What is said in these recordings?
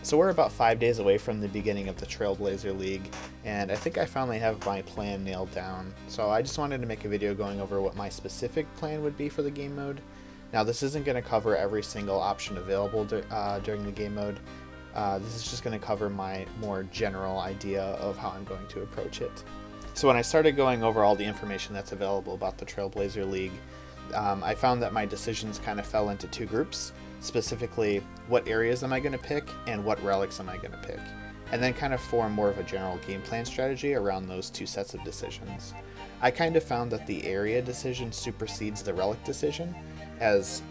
So we're about 5 days away from the beginning of the Trailblazer League, and I think I finally have my plan nailed down. So I just wanted to make a video going over what my specific plan would be for the game mode. Now this isn't going to cover every single option available during the game mode. This is just going to cover my more general idea of how I'm going to approach it. So when I started going over all the information that's available about the Trailblazer League, I found that my decisions kind of fell into two groups. Specifically, what areas am I going to pick and what relics am I going to pick, and then kind of form more of a general game plan strategy around those two sets of decisions. I kind of found that the area decision supersedes the relic decision, as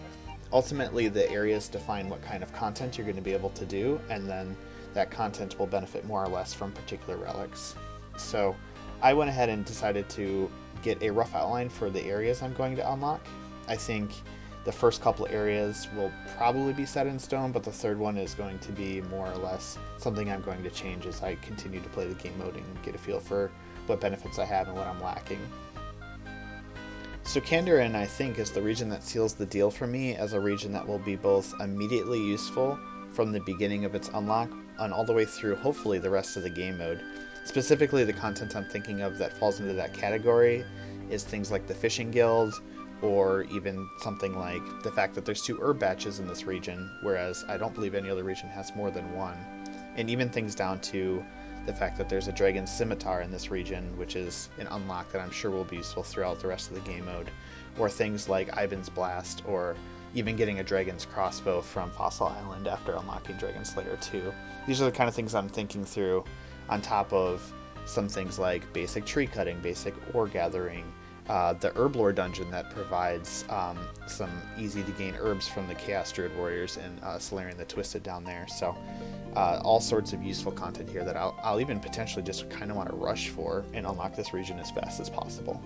ultimately the areas define what kind of content you're going to be able to do, and then that content will benefit more or less from particular relics. So I went ahead and decided to get a rough outline for the areas I'm going to unlock. I think the first couple areas will probably be set in stone, but the third one is going to be more or less something I'm going to change as I continue to play the game mode and get a feel for what benefits I have and what I'm lacking. So Kandarin, I think, is the region that seals the deal for me as a region that will be both immediately useful from the beginning of its unlock and all the way through, hopefully, the rest of the game mode. Specifically, the content I'm thinking of that falls into that category is things like the Fishing Guild, or even something like the fact that there's 2 herb batches in this region, whereas I don't believe any other region has more than one. And even things down to the fact that there's a dragon scimitar in this region, which is an unlock that I'm sure will be useful throughout the rest of the game mode. Or things like Ivan's Blast, or even getting a dragon's crossbow from Fossil Island after unlocking Dragon Slayer 2. These are the kind of things I'm thinking through, on top of some things like basic tree cutting, basic ore gathering, the Herblore dungeon that provides some easy to gain herbs from the Chaos Druid Warriors and Solarian the Twisted down there. So all sorts of useful content here that I'll even potentially just kind of want to rush for and unlock this region as fast as possible.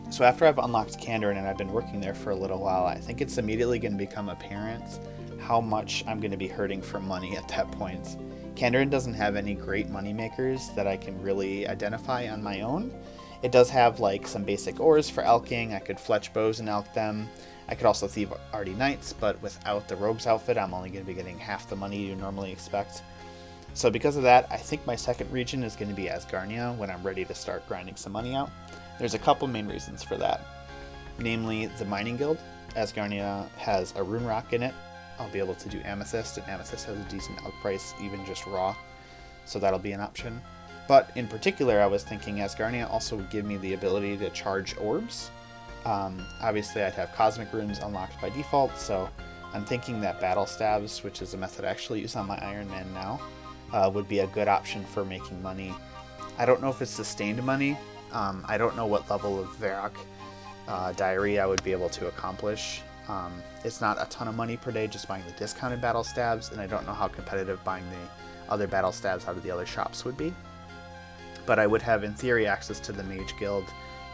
So after I've unlocked Kandarin and I've been working there for a little while, I think it's immediately going to become apparent how much I'm going to be hurting for money at that point. Kandarin doesn't have any great money makers that I can really identify on my own. It does have like some basic ores for elking. I could fletch bows and elk them. I could also thieve Arty Knights, but without the rogue's outfit, I'm only going to be getting half the money you normally expect. So because of that, I think my second region is going to be Asgarnia when I'm ready to start grinding some money out. There's a couple main reasons for that. Namely, the Mining Guild. Asgarnia has a rune rock in it. I'll be able to do Amethyst, and Amethyst has a decent elk price, even just raw. So that'll be an option. But in particular, I was thinking Asgarnia also would give me the ability to charge orbs. Obviously, I'd have Cosmic Runes unlocked by default, so I'm thinking that Battle Stabs, which is a method I actually use on my Iron Man now, would be a good option for making money. I don't know if it's sustained money. I don't know what level of Varrock Diary I would be able to accomplish. It's not a ton of money per day just buying the discounted Battle Stabs, and I don't know how competitive buying the other Battle Stabs out of the other shops would be. But I would have, in theory, access to the Mage Guild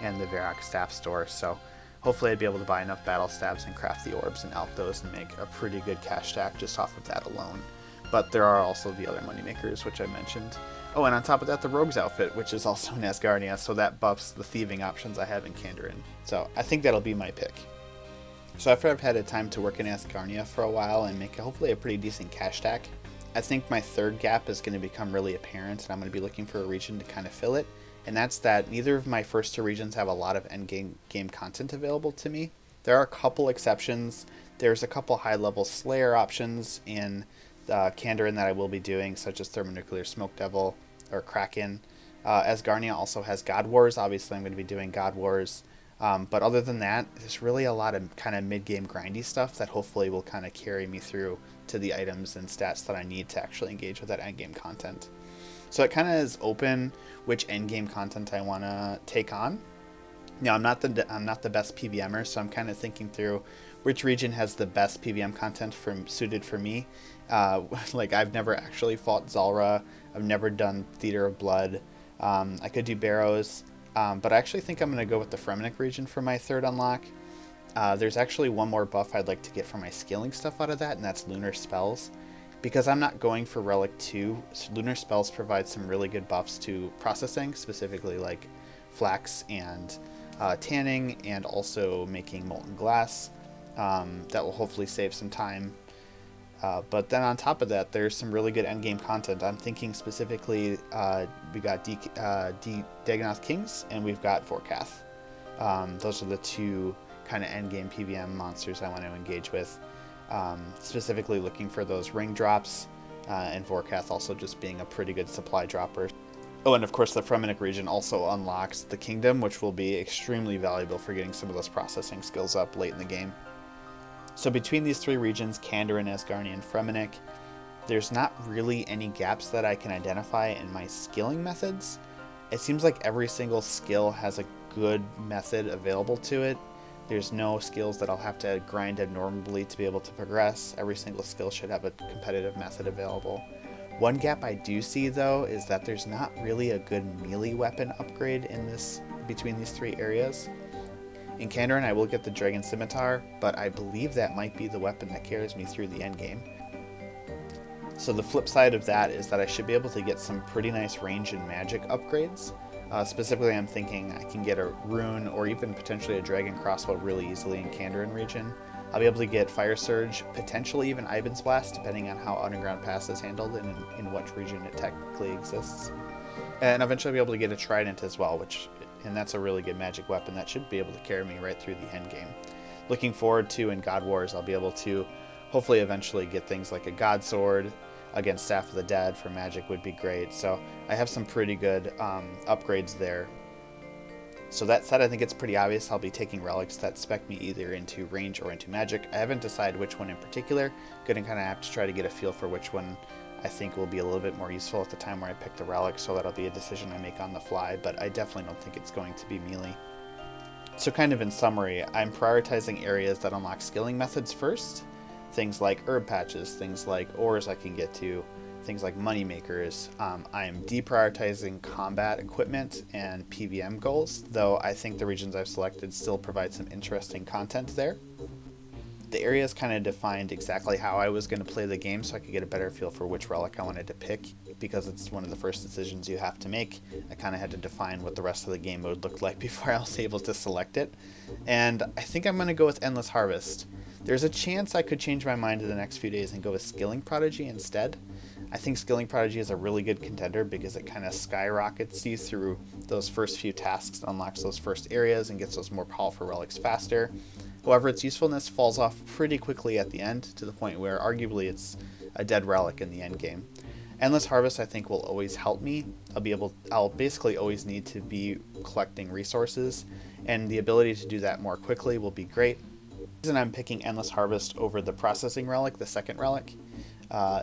and the Varrock Staff Store, so hopefully I'd be able to buy enough Battle Stabs and craft the orbs and elk those and make a pretty good cash stack just off of that alone. But there are also the other moneymakers, which I mentioned. Oh, and on top of that, the Rogue's outfit, which is also in Asgarnia, so that buffs the thieving options I have in Kandarin. So I think that'll be my pick. So after I've had a time to work in Asgarnia for a while and make hopefully a pretty decent cash stack, I think my third gap is going to become really apparent, and I'm going to be looking for a region to kind of fill it. And that's that neither of my first 2 regions have a lot of game content available to me. There are a couple exceptions. There's a couple high-level Slayer options in Kandarin that I will be doing, such as Thermonuclear Smoke Devil or Kraken. Asgarnia also has God Wars. Obviously, I'm going to be doing God Wars. But other than that, there's really a lot of kind of mid-game grindy stuff that hopefully will kind of carry me through to the items and stats that I need to actually engage with that endgame content. So it kind of is open which endgame content I want to take on. Now, I'm not the best PVMer, so I'm kind of thinking through which region has the best PVM content suited for me. Like, I've never actually fought Zalra. I've never done Theater of Blood. I could do Barrows. But I actually think I'm going to go with the Fremennik region for my third unlock. There's actually one more buff I'd like to get for my scaling stuff out of that, and that's Lunar Spells. Because I'm not going for Relic 2, Lunar Spells provide some really good buffs to processing, specifically like flax and tanning, and also making molten glass. That will hopefully save some time But then on top of that, there's some really good endgame content. I'm thinking specifically, we got Dagonoth Kings and we've got Vorkath. Those are the two kind of endgame PVM monsters I want to engage with. Specifically looking for those ring drops, and Vorkath also just being a pretty good supply dropper. Oh, and of course the Fremennik region also unlocks the Kingdom, which will be extremely valuable for getting some of those processing skills up late in the game. So between these three regions, Kandarin, Asgarnian, and Fremennik, there's not really any gaps that I can identify in my skilling methods. It seems like every single skill has a good method available to it. There's no skills that I'll have to grind abnormally to be able to progress. Every single skill should have a competitive method available. One gap I do see though is that there's not really a good melee weapon upgrade between these three areas. In Kandarin I will get the Dragon Scimitar, but I believe that might be the weapon that carries me through the endgame. So the flip side of that is that I should be able to get some pretty nice range and magic upgrades. Specifically I'm thinking I can get a rune or even potentially a dragon crossbow really easily in Kandarin region. I'll be able to get Fire Surge, potentially even Ivan's Blast, depending on how Underground Pass is handled and in what region it technically exists. And eventually I'll be able to get a Trident as well, and that's a really good magic weapon that should be able to carry me right through the endgame. Looking forward to, in God Wars, I'll be able to hopefully eventually get things like a God Sword. Again, Staff of the Dead for magic would be great. So I have some pretty good upgrades there. So that said, I think it's pretty obvious I'll be taking relics that spec me either into range or into magic. I haven't decided which one in particular. Going to kind of have to try to get a feel for which one I think will be a little bit more useful at the time where I pick the relic, so that'll be a decision I make on the fly, but I definitely don't think it's going to be melee. So kind of in summary, I'm prioritizing areas that unlock skilling methods first. Things like herb patches, things like ores I can get to, things like money makers. I'm deprioritizing combat equipment and PVM goals, though I think the regions I've selected still provide some interesting content there. The areas kind of defined exactly how I was going to play the game, so I could get a better feel for which relic I wanted to pick, because it's one of the first decisions you have to make. I kind of had to define what the rest of the game mode looked like before I was able to select it. And I think I'm going to go with Endless Harvest. There's a chance I could change my mind in the next few days and go with Skilling Prodigy instead. I think Skilling Prodigy is a really good contender because it kind of skyrockets you through those first few tasks, unlocks those first areas, and gets those more powerful relics faster. However, its usefulness falls off pretty quickly at the end, to the point where arguably it's a dead relic in the end game. Endless Harvest I think will always help me. I'll basically always need to be collecting resources, and the ability to do that more quickly will be great. The reason I'm picking Endless Harvest over the Processing Relic, the second relic,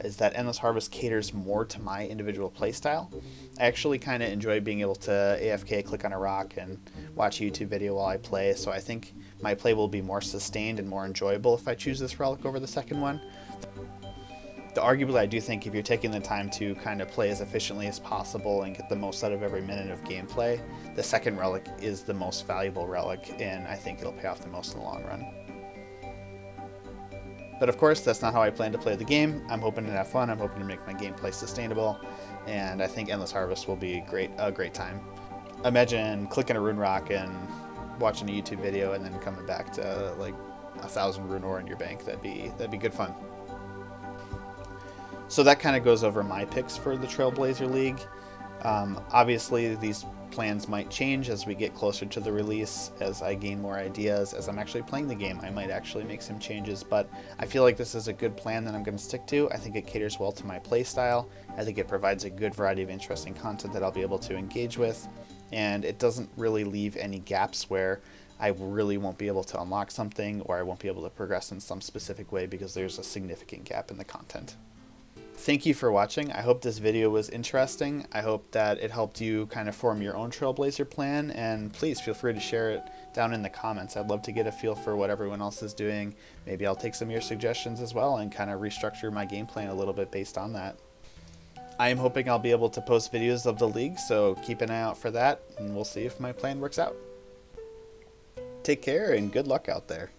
is that Endless Harvest caters more to my individual playstyle. I actually kind of enjoy being able to AFK, click on a rock, and watch a YouTube video while I play, so I think my play will be more sustained and more enjoyable if I choose this relic over the second one. Arguably, I do think if you're taking the time to kind of play as efficiently as possible and get the most out of every minute of gameplay, the second relic is the most valuable relic, and I think it'll pay off the most in the long run. But of course, that's not how I plan to play the game. I'm hoping to have fun, I'm hoping to make my gameplay sustainable, and I think Endless Harvest will be a great time. Imagine clicking a rune rock and watching a YouTube video and then coming back to like 1,000 rune ore in your bank. That'd be good fun. So that kind of goes over my picks for the Trailblazer League. Obviously, these plans might change as we get closer to the release, as I gain more ideas, as I'm actually playing the game. I might actually make some changes, but I feel like this is a good plan that I'm going to stick to. I think it caters well to my playstyle. I think it provides a good variety of interesting content that I'll be able to engage with, and it doesn't really leave any gaps where I really won't be able to unlock something or I won't be able to progress in some specific way because there's a significant gap in the content. Thank you for watching. I hope this video was interesting. I hope that it helped you kind of form your own Trailblazer plan, and please feel free to share it down in the comments. I'd love to get a feel for what everyone else is doing. Maybe I'll take some of your suggestions as well and kind of restructure my game plan a little bit based on that. I am hoping I'll be able to post videos of the league, so keep an eye out for that, and we'll see if my plan works out. Take care and good luck out there.